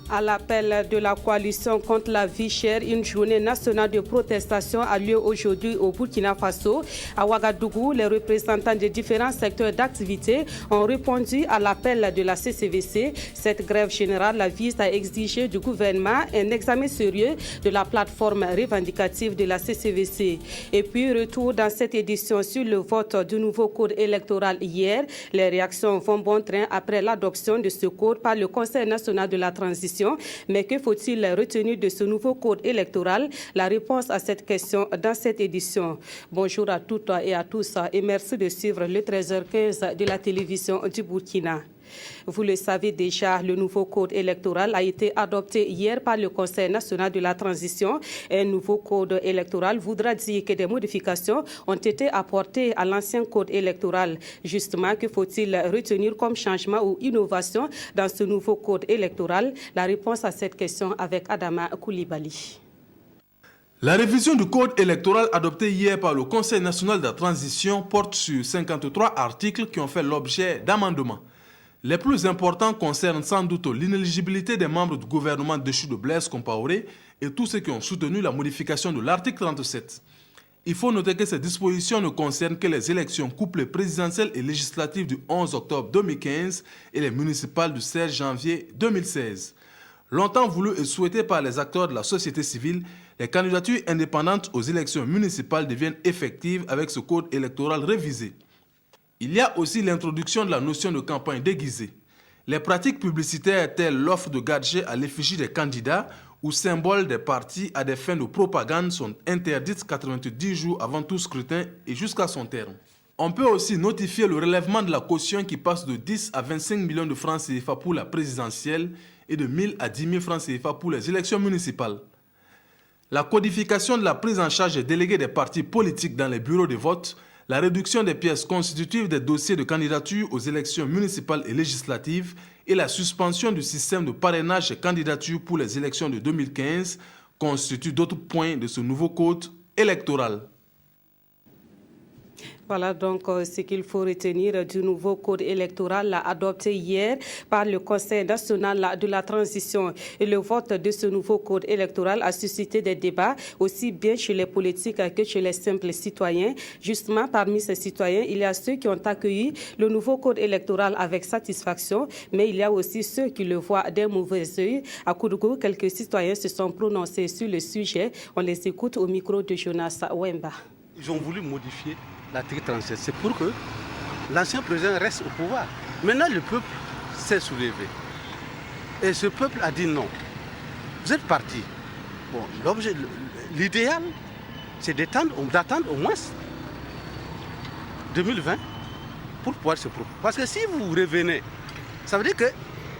À l'appel de la coalition contre la vie chère, une journée nationale de protestation a lieu aujourd'hui au Burkina Faso. À Ouagadougou, les représentants des différents secteurs d'activité ont répondu à l'appel de la CCVC. Cette grève générale vise à exiger du gouvernement un examen sérieux de la plateforme revendicative de la CCVC. Et puis, retour dans cette édition sur le vote du nouveau code électoral hier. Les réactions vont bon train après l'adoption de ce code par le Conseil national de la transition. Mais que faut-il retenir de ce nouveau code électoral? La réponse à cette question dans cette édition. Bonjour à toutes et à tous et merci de suivre le 13h15 de la télévision du Burkina. Vous le savez déjà, le nouveau code électoral a été adopté hier par le Conseil national de la transition. Un nouveau code électoral voudra dire que des modifications ont été apportées à l'ancien code électoral. Justement, que faut-il retenir comme changement ou innovation dans ce nouveau code électoral? La réponse à cette question avec Adama Koulibaly. La révision du code électoral adoptée hier par le Conseil national de la transition porte sur 53 articles qui ont fait l'objet d'amendements. Les plus importants concernent sans doute l'inéligibilité des membres du gouvernement déchu de Blaise Compaoré et tous ceux qui ont soutenu la modification de l'article 37. Il faut noter que ces dispositions ne concernent que les élections couplées présidentielles et législatives du 11 octobre 2015 et les municipales du 16 janvier 2016. Longtemps voulu et souhaité par les acteurs de la société civile, les candidatures indépendantes aux élections municipales deviennent effectives avec ce code électoral révisé. Il y a aussi l'introduction de la notion de campagne déguisée. Les pratiques publicitaires telles l'offre de gadgets à l'effigie des candidats ou symboles des partis à des fins de propagande sont interdites 90 jours avant tout scrutin et jusqu'à son terme. On peut aussi notifier le relèvement de la caution qui passe de 10 à 25 millions de francs CFA pour la présidentielle et de 1 000 à 10 000 francs CFA pour les élections municipales. La codification de la prise en charge des délégués des partis politiques dans les bureaux de vote, la réduction des pièces constitutives des dossiers de candidature aux élections municipales et législatives et la suspension du système de parrainage des candidatures pour les élections de 2015 constituent d'autres points de ce nouveau code électoral. Voilà donc ce qu'il faut retenir du nouveau code électoral adopté hier par le Conseil national de la transition. Et le vote de ce nouveau code électoral a suscité des débats aussi bien chez les politiques que chez les simples citoyens. Justement, parmi ces citoyens, il y a ceux qui ont accueilli le nouveau code électoral avec satisfaction, mais il y a aussi ceux qui le voient d'un mauvais œil. À Koudougou, quelques citoyens se sont prononcés sur le sujet. On les écoute au micro de Jonas Wemba. Ils ont voulu modifier l'article 37. C'est pour que l'ancien président reste au pouvoir. Maintenant, le peuple s'est soulevé. Et ce peuple a dit non. Vous êtes parti. Bon, l'idéal, c'est d'attendre au moins 2020 pour pouvoir se proposer. Parce que si vous revenez, ça veut dire que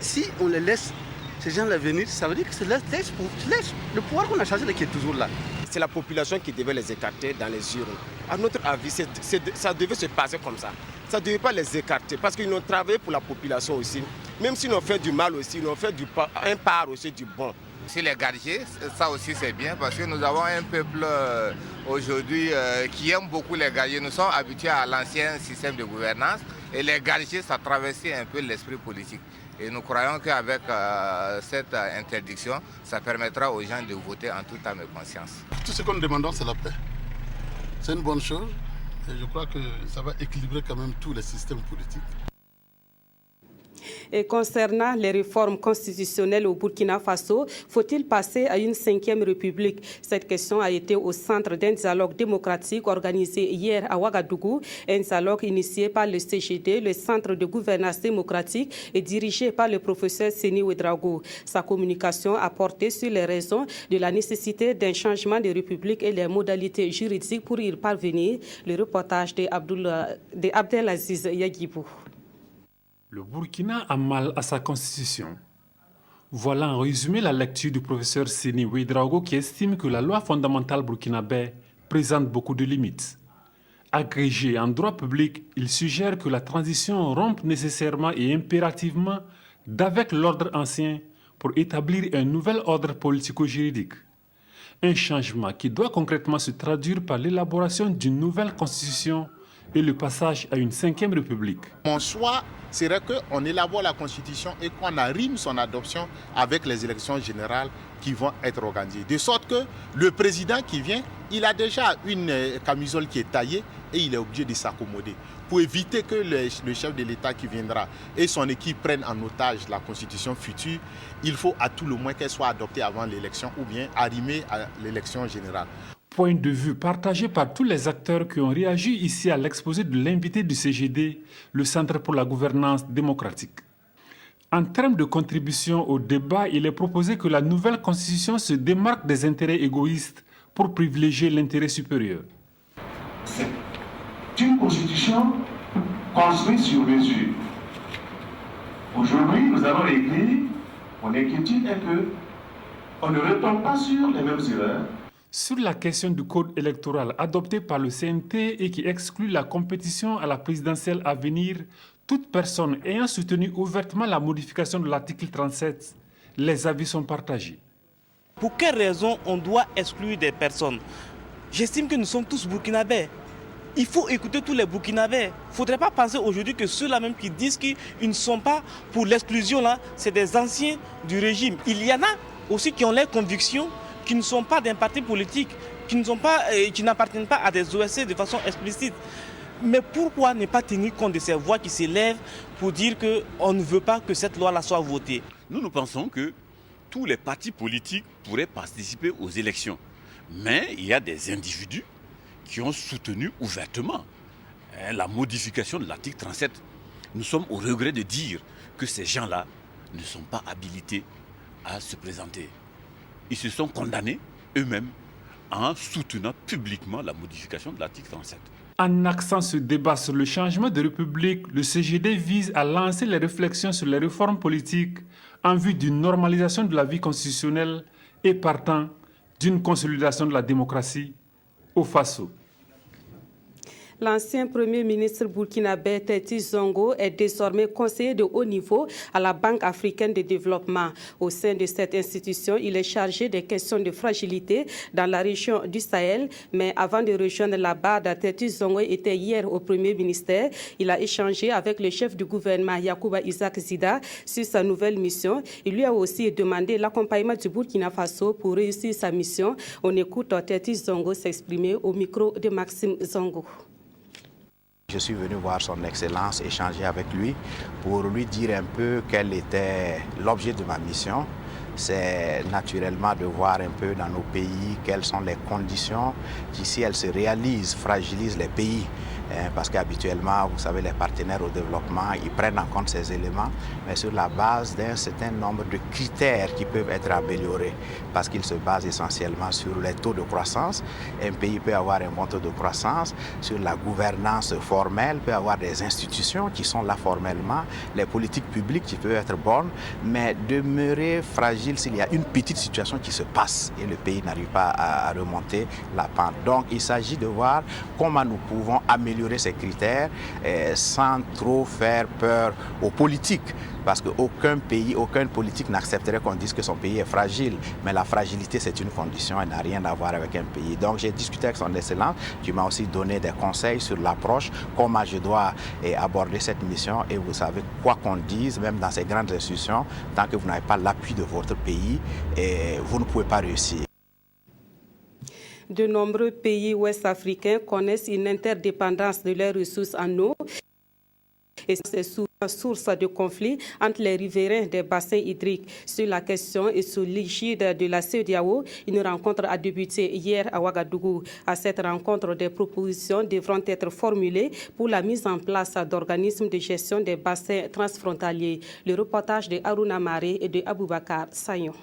si on les laisse, ces gens-là venir, ça veut dire que c'est le pouvoir qu'on a changé qui est toujours là. C'est la population qui devait les écarter dans les urnes. À notre avis, ça devait se passer comme ça. Ça ne devait pas les écarter parce qu'ils ont travaillé pour la population aussi. Même s'ils ont fait du mal aussi, ils ont fait un part aussi du bon. Si les gadgets, ça aussi c'est bien parce que nous avons un peuple aujourd'hui qui aime beaucoup les gadgets. Nous sommes habitués à l'ancien système de gouvernance et les gadgets, ça traversait un peu l'esprit politique. Et nous croyons qu'avec cette interdiction, ça permettra aux gens de voter en toute âme et conscience. Tout ce qu'on nous demande, c'est la paix. C'est une bonne chose et je crois que ça va équilibrer quand même tous les systèmes politiques. Et concernant les réformes constitutionnelles au Burkina Faso, faut-il passer à une 5e république? Cette question a été au centre d'un dialogue démocratique organisé hier à Ouagadougou, un dialogue initié par le CGD, le Centre de gouvernance démocratique, et dirigé par le professeur Seni Ouedraogo. Sa communication a porté sur les raisons de la nécessité d'un changement de république et les modalités juridiques pour y parvenir. Le reportage de Abdelaziz Yagibou. Le Burkina a mal à sa constitution. Voilà en résumé la lecture du professeur Seni Ouedraogo qui estime que la loi fondamentale burkinabé présente beaucoup de limites. Agrégé en droit public, il suggère que la transition rompe nécessairement et impérativement d'avec l'ordre ancien pour établir un nouvel ordre politico-juridique. Un changement qui doit concrètement se traduire par l'élaboration d'une nouvelle constitution et le passage à une 5e république. Mon choix serait qu'on élabore la Constitution et qu'on arrime son adoption avec les élections générales qui vont être organisées. De sorte que le président qui vient, il a déjà une camisole qui est taillée et il est obligé de s'accommoder. Pour éviter que le chef de l'État qui viendra et son équipe prennent en otage la Constitution future, il faut à tout le moins qu'elle soit adoptée avant l'élection ou bien arrimée à l'élection générale. Point de vue partagé par tous les acteurs qui ont réagi ici à l'exposé de l'invité du CGD, le Centre pour la gouvernance démocratique. En termes de contribution au débat, il est proposé que la nouvelle constitution se démarque des intérêts égoïstes pour privilégier l'intérêt supérieur. C'est une constitution construite sur mesure. Aujourd'hui, nous allons écrire, mon inquiétude est qu'on ne retombe pas sur les mêmes erreurs. Sur la question du code électoral adopté par le CNT et qui exclut la compétition à la présidentielle à venir, toute personne ayant soutenu ouvertement la modification de l'article 37, les avis sont partagés. Pour quelles raisons on doit exclure des personnes? J'estime que nous sommes tous burkinabés. Il faut écouter tous les burkinabés. Il ne faudrait pas penser aujourd'hui que ceux-là même qui disent qu'ils ne sont pas pour l'exclusion, là, c'est des anciens du régime. Il y en a aussi qui ont leurs convictions, qui ne sont pas d'un parti politique, qui n'appartiennent pas à des OSC de façon explicite. Mais pourquoi ne pas tenir compte de ces voix qui s'élèvent pour dire qu'on ne veut pas que cette loi-là soit votée? Nous pensons que tous les partis politiques pourraient participer aux élections. Mais il y a des individus qui ont soutenu ouvertement la modification de l'article 37. Nous sommes au regret de dire que ces gens-là ne sont pas habilités à se présenter. Ils se sont condamnés eux-mêmes en soutenant publiquement la modification de l'article 37. En axant ce débat sur le changement de république, le CGD vise à lancer les réflexions sur les réformes politiques en vue d'une normalisation de la vie constitutionnelle et partant d'une consolidation de la démocratie au Faso. L'ancien Premier ministre burkinabé Tetti Zongo est désormais conseiller de haut niveau à la Banque africaine de développement. Au sein de cette institution, il est chargé des questions de fragilité dans la région du Sahel. Mais avant de rejoindre la BAD, Tetti Zongo était hier au Premier ministère. Il a échangé avec le chef du gouvernement Yacouba Isaac Zida sur sa nouvelle mission. Il lui a aussi demandé l'accompagnement du Burkina Faso pour réussir sa mission. On écoute Tetti Zongo s'exprimer au micro de Maxime Zongo. Je suis venu voir son Excellence, échanger avec lui pour lui dire un peu quel était l'objet de ma mission. C'est naturellement de voir un peu dans nos pays quelles sont les conditions qui, si elles se réalisent, fragilisent les pays. Parce qu'habituellement, vous savez, les partenaires au développement, ils prennent en compte ces éléments, mais sur la base d'un certain nombre de critères qui peuvent être améliorés, parce qu'ils se basent essentiellement sur les taux de croissance. Un pays peut avoir un bon taux de croissance, sur la gouvernance formelle, peut avoir des institutions qui sont là formellement, les politiques publiques qui peuvent être bonnes, mais demeurer fragile s'il y a une petite situation qui se passe et le pays n'arrive pas à remonter la pente. Donc, il s'agit de voir comment nous pouvons améliorer ces critères sans trop faire peur aux politiques. Parce qu'aucun pays, aucun politique n'accepterait qu'on dise que son pays est fragile. Mais la fragilité, c'est une condition, elle n'a rien à voir avec un pays. Donc j'ai discuté avec son Excellence, qui m'a aussi donné des conseils sur l'approche, comment je dois aborder cette mission. Et vous savez, quoi qu'on dise, même dans ces grandes institutions, tant que vous n'avez pas l'appui de votre pays, vous ne pouvez pas réussir. De nombreux pays ouest-africains connaissent une interdépendance de leurs ressources en eau et c'est source de conflits entre les riverains des bassins hydriques. Sur la question et sous l'égide de la CEDEAO, une rencontre a débuté hier à Ouagadougou. À cette rencontre, des propositions devront être formulées pour la mise en place d'organismes de gestion des bassins transfrontaliers. Le reportage de Haruna Maré et de Aboubakar Sayon.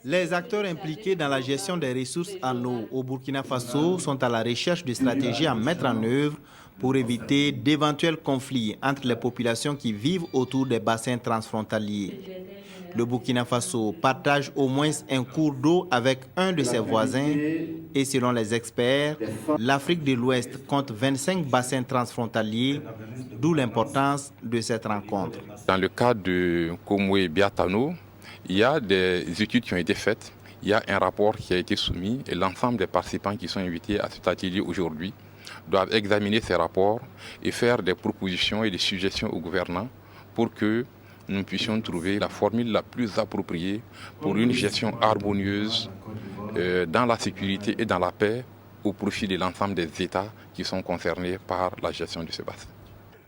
Les acteurs impliqués dans la gestion des ressources en eau au Burkina Faso sont à la recherche de stratégies à mettre en œuvre pour éviter d'éventuels conflits entre les populations qui vivent autour des bassins transfrontaliers. Le Burkina Faso partage au moins un cours d'eau avec un de ses voisins et selon les experts, l'Afrique de l'Ouest compte 25 bassins transfrontaliers, d'où l'importance de cette rencontre. Dans le cas de Komwe-Biatano, il y a des études qui ont été faites, il y a un rapport qui a été soumis et l'ensemble des participants qui sont invités à cet atelier aujourd'hui doivent examiner ces rapports et faire des propositions et des suggestions aux gouvernants pour que nous puissions trouver la formule la plus appropriée pour une gestion harmonieuse dans la sécurité et dans la paix au profit de l'ensemble des États qui sont concernés par la gestion de ce bassin.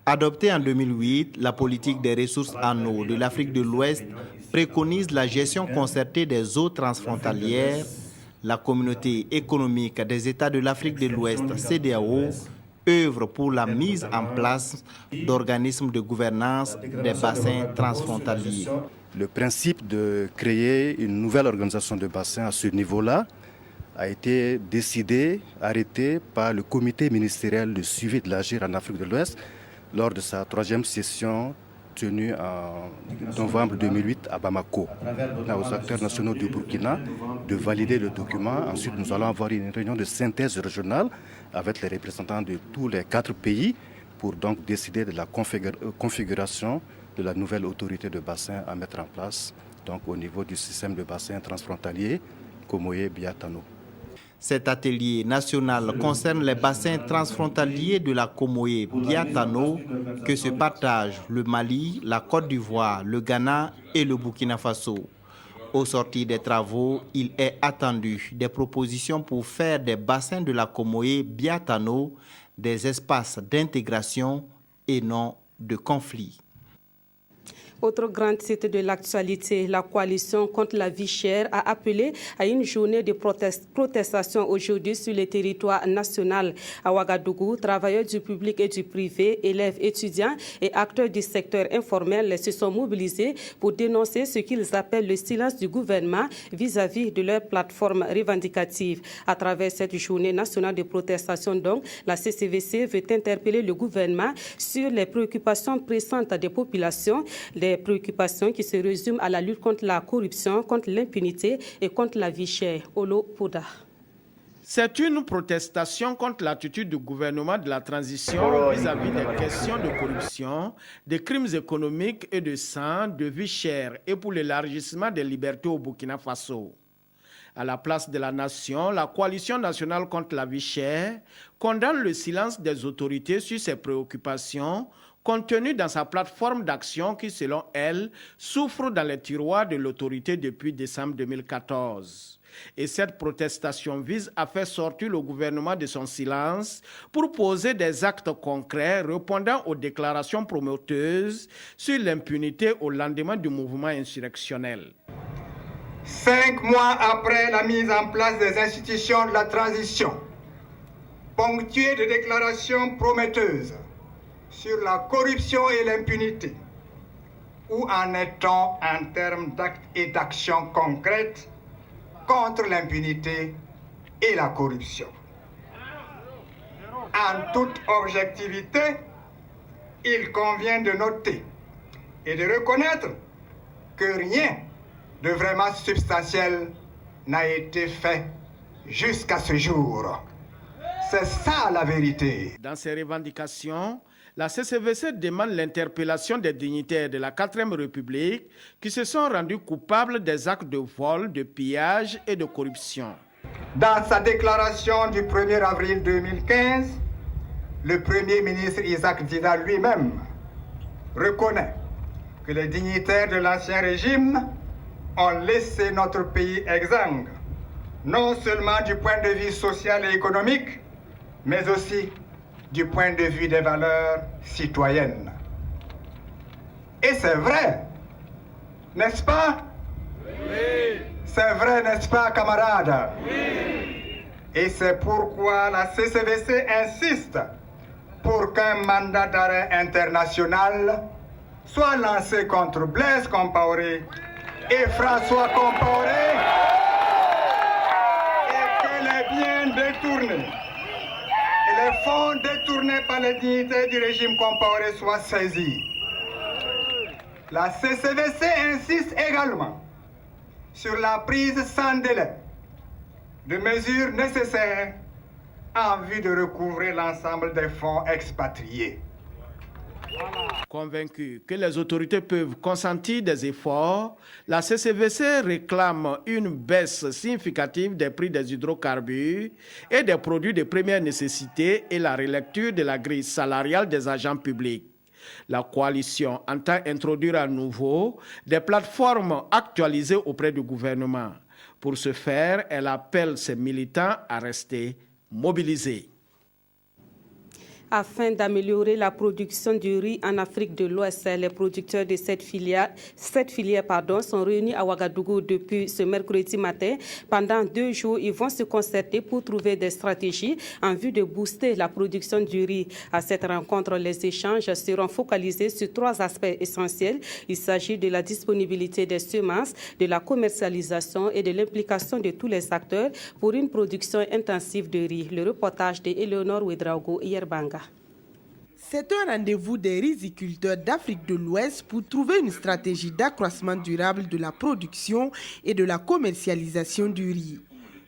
Adoptée en 2008, la politique des ressources en eau de l'Afrique de l'Ouest préconise la gestion concertée des eaux transfrontalières. La communauté économique des États de l'Afrique de l'Ouest, CEDEAO, œuvre pour la mise en place d'organismes de gouvernance des bassins transfrontaliers. Le principe de créer une nouvelle organisation de bassin à ce niveau-là a été décidé, arrêté par le comité ministériel de suivi de l'Agir en Afrique de l'Ouest lors de sa 3e session tenue en novembre 2008 à Bamako. Aux acteurs nationaux du Burkina de valider le document. Ensuite, nous allons avoir une réunion de synthèse régionale avec les représentants de tous les 4 pays pour donc décider de la configuration de la nouvelle autorité de bassin à mettre en place donc au niveau du système de bassin transfrontalier Komoye-Biatano. Cet atelier national concerne les bassins transfrontaliers de la Komoye-Biatano que se partagent le Mali, la Côte d'Ivoire, le Ghana et le Burkina Faso. Au sortir des travaux, il est attendu des propositions pour faire des bassins de la Komoye-Biatano des espaces d'intégration et non de conflit. Autre grand titre de l'actualité, la coalition contre la vie chère a appelé à une journée de protestation aujourd'hui sur le territoire national. À Ouagadougou, travailleurs du public et du privé, élèves, étudiants et acteurs du secteur informel se sont mobilisés pour dénoncer ce qu'ils appellent le silence du gouvernement vis-à-vis de leur plateforme revendicative. À travers cette journée nationale de protestation, donc, la CCVC veut interpeller le gouvernement sur les préoccupations pressantes des populations, des préoccupations qui se résument à la lutte contre la corruption, contre l'impunité et contre la vie chère. Olo Pouda. C'est une protestation contre l'attitude du gouvernement de la transition vis-à-vis des questions de corruption, des crimes économiques et de sang, de vie chère et pour l'élargissement des libertés au Burkina Faso. À la place de la nation, la coalition nationale contre la vie chère condamne le silence des autorités sur ces préoccupations contenues dans sa plateforme d'action qui, selon elle, souffre dans les tiroirs de l'autorité depuis décembre 2014. Et cette protestation vise à faire sortir le gouvernement de son silence pour poser des actes concrets répondant aux déclarations prometteuses sur l'impunité au lendemain du mouvement insurrectionnel. 5 mois après la mise en place des institutions de la transition, ponctuées de déclarations prometteuses sur la corruption et l'impunité, où en est-on en termes d'actes et d'actions concrètes contre l'impunité et la corruption? En toute objectivité, il convient de noter et de reconnaître que rien de vraiment substantiel n'a été fait jusqu'à ce jour. C'est ça la vérité. Dans ces revendications, la CCVC demande l'interpellation des dignitaires de la 4e République qui se sont rendus coupables des actes de vol, de pillage et de corruption. Dans sa déclaration du 1er avril 2015, le Premier ministre Isaac Dida lui-même reconnaît que les dignitaires de l'ancien régime ont laissé notre pays exsangue, non seulement du point de vue social et économique, mais aussi du point de vue des valeurs citoyennes. Et c'est vrai, n'est-ce pas? Oui. C'est vrai, n'est-ce pas, camarades? Oui. Et c'est pourquoi la CCVC insiste pour qu'un mandat d'arrêt international soit lancé contre Blaise Compaoré et François Compaoré et que les biens détournés et les fonds détournés par les dignitaires du régime Compaoré soient saisis. La CCVC insiste également sur la prise sans délai de mesures nécessaires en vue de recouvrer l'ensemble des fonds expatriés. Convaincue que les autorités peuvent consentir des efforts, la CCVC réclame une baisse significative des prix des hydrocarbures et des produits de première nécessité et la relecture de la grille salariale des agents publics. La coalition entend introduire à nouveau des plateformes actualisées auprès du gouvernement. Pour ce faire, elle appelle ses militants à rester mobilisés. Afin d'améliorer la production du riz en Afrique de l'Ouest, les producteurs de cette filière sont réunis à Ouagadougou depuis ce mercredi matin. Pendant 2 jours, ils vont se concerter pour trouver des stratégies en vue de booster la production du riz. À cette rencontre, les échanges seront focalisés sur 3 aspects essentiels. Il s'agit de la disponibilité des semences, de la commercialisation et de l'implication de tous les acteurs pour une production intensive de riz. Le reportage de Eleonore Ouedraogo Yerbanga. C'est un rendez-vous des riziculteurs d'Afrique de l'Ouest pour trouver une stratégie d'accroissement durable de la production et de la commercialisation du riz.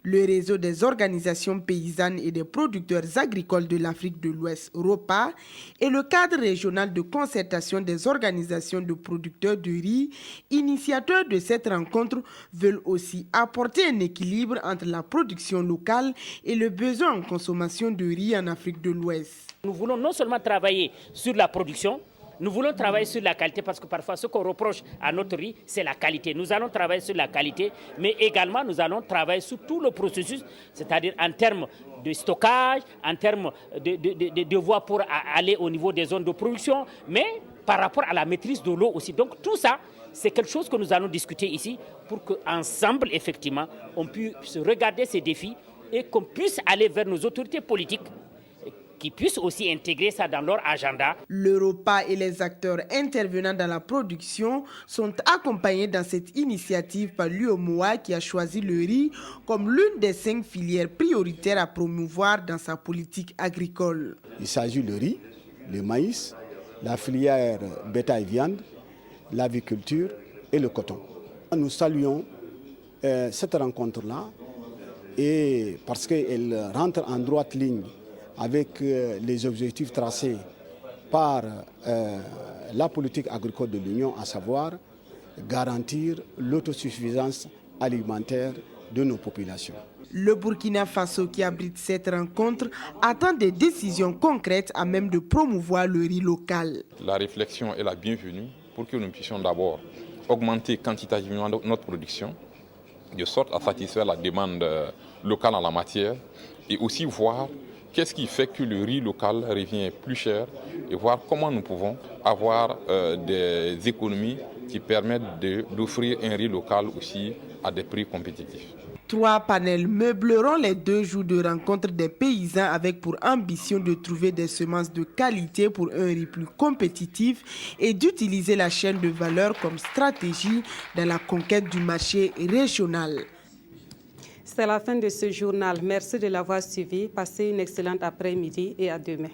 Le réseau des organisations paysannes et des producteurs agricoles de l'Afrique de l'Ouest, ROPA, et le cadre régional de concertation des organisations de producteurs de riz, initiateurs de cette rencontre, veulent aussi apporter un équilibre entre la production locale et le besoin en consommation de riz en Afrique de l'Ouest. Nous voulons non seulement travailler sur la production, nous voulons travailler sur la qualité parce que parfois ce qu'on reproche à notre riz, c'est la qualité. Nous allons travailler sur la qualité, mais également nous allons travailler sur tout le processus, c'est-à-dire en termes de stockage, en termes de voies pour aller au niveau des zones de production, mais par rapport à la maîtrise de l'eau aussi. Donc tout ça, c'est quelque chose que nous allons discuter ici pour qu'ensemble, effectivement, on puisse regarder ces défis et qu'on puisse aller vers nos autorités politiques qui puissent aussi intégrer ça dans leur agenda. L'Europa et les acteurs intervenant dans la production sont accompagnés dans cette initiative par l'UOMOA qui a choisi le riz comme l'une des 5 filières prioritaires à promouvoir dans sa politique agricole. Il s'agit du riz, le maïs, la filière bétail-viande, l'aviculture et le coton. Nous saluons cette rencontre-là et parce qu'elle rentre en droite ligne avec les objectifs tracés par la politique agricole de l'Union, à savoir garantir l'autosuffisance alimentaire de nos populations. Le Burkina Faso, qui abrite cette rencontre, attend des décisions concrètes à même de promouvoir le riz local. La réflexion est la bienvenue pour que nous puissions d'abord augmenter quantitativement notre production, de sorte à satisfaire la demande locale en la matière, et aussi voir qu'est-ce qui fait que le riz local revient plus cher et voir comment nous pouvons avoir des économies qui permettent d'offrir un riz local aussi à des prix compétitifs. 3 panels meubleront les 2 jours de rencontre des paysans avec pour ambition de trouver des semences de qualité pour un riz plus compétitif et d'utiliser la chaîne de valeur comme stratégie dans la conquête du marché régional. C'est la fin de ce journal. Merci de l'avoir suivi. Passez une excellente après-midi et à demain.